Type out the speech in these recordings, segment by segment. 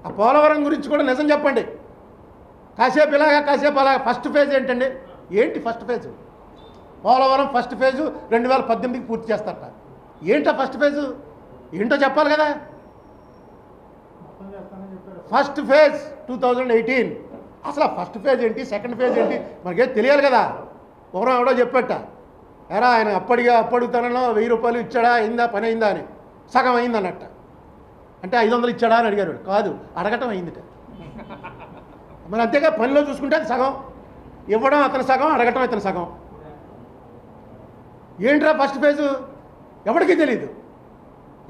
ఆ పోలవరం గురించి కూడా నిజం చెప్పండి. కాసేపు ఇలాగా కాసేపు అలాగా. ఫస్ట్ ఫేజ్ ఏంటండి? ఏంటి first phase? Polavaram first phase 2018కి పూర్తి చేస్తారట. ఏంటో ఫస్ట్ ఫేజు ఏంటో చెప్పాలి కదా. First phase 2018. అసలు ఫస్ట్ ఫేజ్ ఏంటి, సెకండ్ ఫేజ్ ఏంటి మనకేం తెలియాలి కదా. ఎవరో ఎవడో చెప్పట, ఎరా ఆయన అప్పడుగుతానో 1000 రూపాయలు ఇచ్చాడా, అయిందా, పని అయిందా అని. సగం అయింది అన్నట్ట. అంటే 500 ఇచ్చాడా అని అడిగారు. కాదు, అడగటం అయిందిట. మరి అంతేగా, పనిలో చూసుకుంటే అది సగం, ఇవ్వడం అతని సగం, అడగటం ఇతని సగం. ఏంట్రా ఫస్ట్ ఫేజు? ఎవరికీ తెలియదు.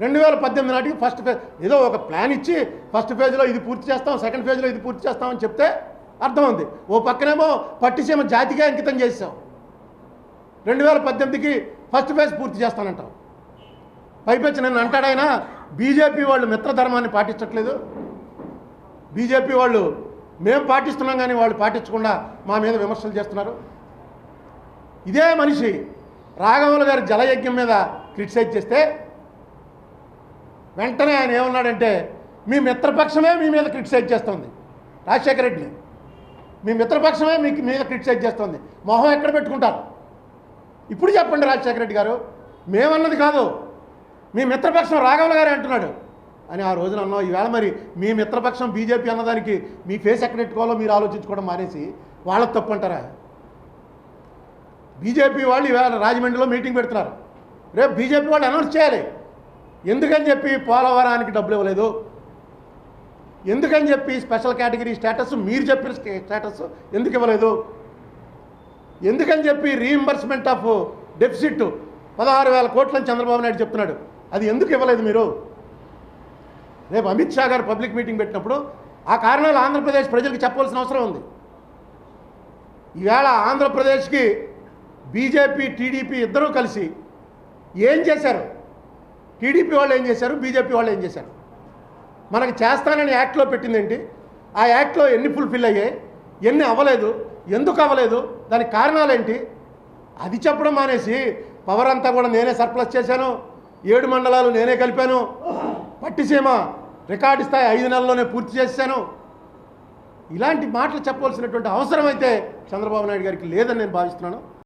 2018 నాటికి ఫస్ట్ ఫేజ్ ఏదో ఒక ప్లాన్ ఇచ్చి ఫస్ట్ ఫేజ్లో ఇది పూర్తి చేస్తాం, సెకండ్ ఫేజ్లో ఇది పూర్తి చేస్తామని చెప్తే అర్థం ఉంది. ఓ పక్కనేమో పట్టిసీమ జాతికే అంకితం చేసాం, 2018కి ఫస్ట్ ఫేజ్ పూర్తి చేస్తానంటాం. పైపెచ్చి నన్ను అంటాడైనా బీజేపీ వాళ్ళు మిత్రధర్మాన్ని పాటించట్లేదు, బీజేపీ వాళ్ళు మేము పాటిస్తున్నాం కానీ వాళ్ళు పాటించకుండా మా మీద విమర్శలు చేస్తున్నారు. ఇదే మనిషి రాఘవులు గారి జలయజ్ఞం మీద క్రిటిసైజ్ చేస్తే వెంటనే ఆయన ఏమన్నాడంటే, మీ మిత్రపక్షమే మీ మీద క్రిటిసైజ్ చేస్తుంది. రాజశేఖర రెడ్డిని మీ మిత్రపక్షమే మీకు మీద క్రిటిసైజ్ చేస్తుంది. మొహం ఎక్కడ పెట్టుకుంటారు? ఇప్పుడు చెప్పండి రాజశేఖర రెడ్డి గారు, మేమన్నది కాదు, మీ మిత్రపక్షం రాఘవులు గారే అంటున్నాడు అని ఆ రోజున అన్నావు. ఈవేళ మరి మీ మిత్రపక్షం బీజేపీ అన్నదానికి మీ ఫేస్ ఎక్కడ పెట్టుకోవాలో మీరు ఆలోచించుకోవడం మానేసి వాళ్ళకి తప్పు అంటారా? బీజేపీ వాళ్ళు ఈవేళ రాజమండ్రిలో మీటింగ్ పెడుతున్నారు. రేపు బీజేపీ వాళ్ళు అనౌన్స్ చేయాలి. ఎందుకని చెప్పి పోలవరానికి డబ్బులు ఇవ్వలేదు, ఎందుకని చెప్పి స్పెషల్ కేటగిరీ స్టేటస్ మీరు చెప్పిన స్టేటస్ ఎందుకు ఇవ్వలేదు, ఎందుకని చెప్పి రీయింబర్స్మెంట్ ఆఫ్ డెఫిసిట్ 16,000 కోట్లని చంద్రబాబు నాయుడు చెప్తున్నాడు, అది ఎందుకు ఇవ్వలేదు మీరు? రేపు అమిత్ షా గారు పబ్లిక్ మీటింగ్ పెట్టినప్పుడు ఆ కారణాలు ఆంధ్రప్రదేశ్ ప్రజలకు చెప్పవలసిన అవసరం ఉంది. ఈవేళ ఆంధ్రప్రదేశ్కి బీజేపీ టీడీపీ ఇద్దరూ కలిసి ఏం చేశారు? టీడీపీ వాళ్ళు ఏం చేశారు, బీజేపీ వాళ్ళు ఏం చేశారు? మనకి చేస్తానని యాక్ట్లో పెట్టిందేంటి? ఆ యాక్ట్లో ఎన్ని ఫుల్ఫిల్ అయ్యాయి, ఎన్ని అవ్వలేదు, ఎందుకు అవ్వలేదు, దానికి కారణాలు ఏంటి? అది చెప్పడం మానేసి పవర్ అంతా కూడా నేనే సర్ప్లస్ చేశాను, 7 మండలాలు నేనే కలిపాను, పట్టిసీమ రికార్డు స్థాయి 5 నెలల్లోనే పూర్తి చేశాను, ఇలాంటి మాటలు చెప్పవలసినటువంటి అవసరం అయితే చంద్రబాబు నాయుడు గారికి లేదని నేను భావిస్తున్నాను.